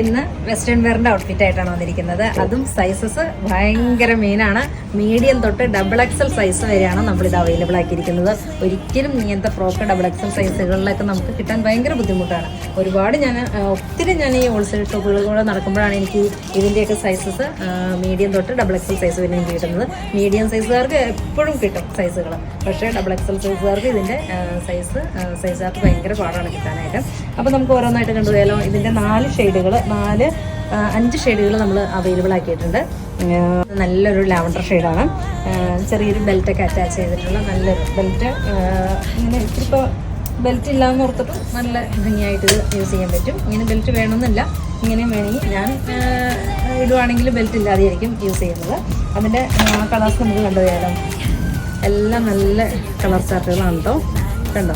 ഇന്ന് വെസ്റ്റേൺ വെയറിൻ്റെ ഔട്ട്ഫിറ്റായിട്ടാണ് വന്നിരിക്കുന്നത്. അതും സൈസസ് ഭയങ്കര മെയിനാണ്. മീഡിയം തൊട്ട് XXL സൈസ് വരെയാണ് നമ്മളിത് അവൈലബിൾ ആക്കിയിരിക്കുന്നത്. ഒരിക്കലും ഇങ്ങനത്തെ ഫ്രോക്ക് XXL സൈസുകളിലൊക്കെ നമുക്ക് കിട്ടാൻ ഭയങ്കര ബുദ്ധിമുട്ടാണ്. ഒത്തിരി ഞാൻ ഈ ഹോൾസെയിൽ ഷോപ്പുകളിലൂടെ നടക്കുമ്പോഴാണ് എനിക്ക് ഇതിൻ്റെയൊക്കെ സൈസസ് മീഡിയം തൊട്ട് XXL സൈസ് വരെ എനിക്ക് കിട്ടുന്നത്. മീഡിയം സൈസുകാർക്ക് എപ്പോഴും കിട്ടും സൈസുകൾ, പക്ഷേ XXL സൈസുകാർക്ക് ഇതിൻ്റെ സൈസുകാർക്ക് ഭയങ്കര പാടാണ് കിട്ടാനായിട്ട്. അപ്പോൾ നമുക്ക് ഓരോന്നായിട്ട് കണ്ടുപോയാലോ. ഇതിൻ്റെ 5 ഷെയ്ഡുകൾ നമ്മൾ അവൈലബിൾ ആക്കിയിട്ടുണ്ട്. നല്ലൊരു ലാവൻഡർ ഷെയ്ഡാണ്. ചെറിയൊരു ബെൽറ്റൊക്കെ അറ്റാച്ച് ചെയ്തിട്ടുള്ള നല്ലൊരു ബെൽറ്റ്. ഇങ്ങനെ ഇപ്പോൾ ബെൽറ്റ് ഇല്ലാന്ന് ഓർത്തിട്ട് നല്ല ഭംഗിയായിട്ട് യൂസ് ചെയ്യാൻ പറ്റും. ഇങ്ങനെ ബെൽറ്റ് വേണമെന്നില്ല, ഇങ്ങനെയും വേണമെങ്കിൽ ഞാൻ ഇടുവാണെങ്കിൽ ബെൽറ്റ് ഇല്ലാതെയായിരിക്കും യൂസ് ചെയ്യുന്നത്. അതിൻ്റെ കളേഴ്സ് നമുക്ക് കണ്ടുപോയാലോ. എല്ലാം നല്ല കളർ ചാർട്ടുകളാണ് കേട്ടോ. കണ്ടോ,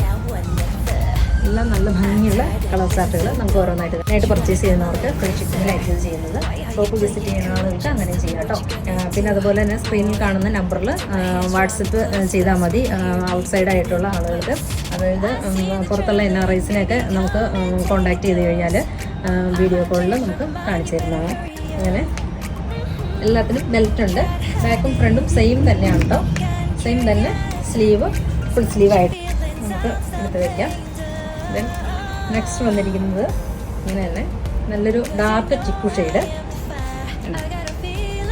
എല്ലാം നല്ല ഭംഗിയുള്ള കളർ ചാർട്ടുകൾ. നമുക്ക് ഓരോന്നായിട്ട് പർച്ചേസ് ചെയ്യുന്നവർക്ക് ഫ്രീ ഷിപ്പിങ്ങിലായിരിക്കും ഇത് ചെയ്യുന്നത്. ഷോപ്പ് വിസിറ്റ് ചെയ്യുന്നവർക്ക് അങ്ങനെ ചെയ്യാം കേട്ടോ. പിന്നെ അതുപോലെ തന്നെ സ്ക്രീനിൽ കാണുന്ന നമ്പറിൽ വാട്സപ്പ് ചെയ്താൽ മതി ഔട്ട്സൈഡായിട്ടുള്ള ആളുകൾക്ക്. അതായത് പുറത്തുള്ള NRIസിനെയൊക്കെ നമുക്ക് കോൺടാക്റ്റ് ചെയ്ത് കഴിഞ്ഞാൽ വീഡിയോ കോളിൽ നമുക്ക് കാണിച്ചു തരുന്നതാണ്. അങ്ങനെ എല്ലാത്തിനും ബെൽറ്റ് ഉണ്ട്. ബാക്കും ഫ്രണ്ടും സെയിം തന്നെയാണ് കേട്ടോ. സെയിം തന്നെ സ്ലീവ് ഫുൾ സ്ലീവായിട്ട് നമുക്ക് എടുത്ത് വയ്ക്കാം. ദെൻ നെക്സ്റ്റ് വന്നിരിക്കുന്നത് ഇങ്ങനെ തന്നെ നല്ലൊരു ഡാർക്ക് ചിക്കു ഷെയ്ഡ്.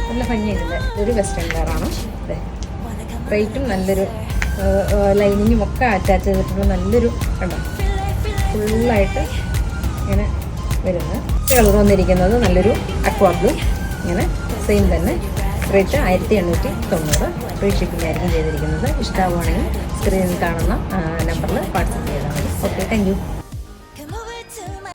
നല്ല ഭംഗിയായിട്ടുണ്ട്. ഒരു വെസ്റ്റേൺ വെയറാണ്. റേറ്റും നല്ലൊരു ലൈനിങ്ങും ഒക്കെ അറ്റാച്ച് ചെയ്തിട്ടുള്ള നല്ലൊരു കണ്ടോ ഫുള്ളായിട്ട് ഇങ്ങനെ വരുന്നത്. കളർ വന്നിരിക്കുന്നത് നല്ലൊരു അക്വാ ബ്ലൂ. ഇങ്ങനെ സെയിം തന്നെ. റേറ്റ് 1890. ഫ്രീ ഷിപ്പിംഗ് ആയിരിക്കും ചെയ്തിരിക്കുന്നത്. ഇഷ്ടമാവുകയാണെങ്കിൽ സ്ക്രീനിൽ കാണുന്ന നമ്പറിൽ വാട്സപ്പ് ചെയ്താൽ മതി. Okay, thank you.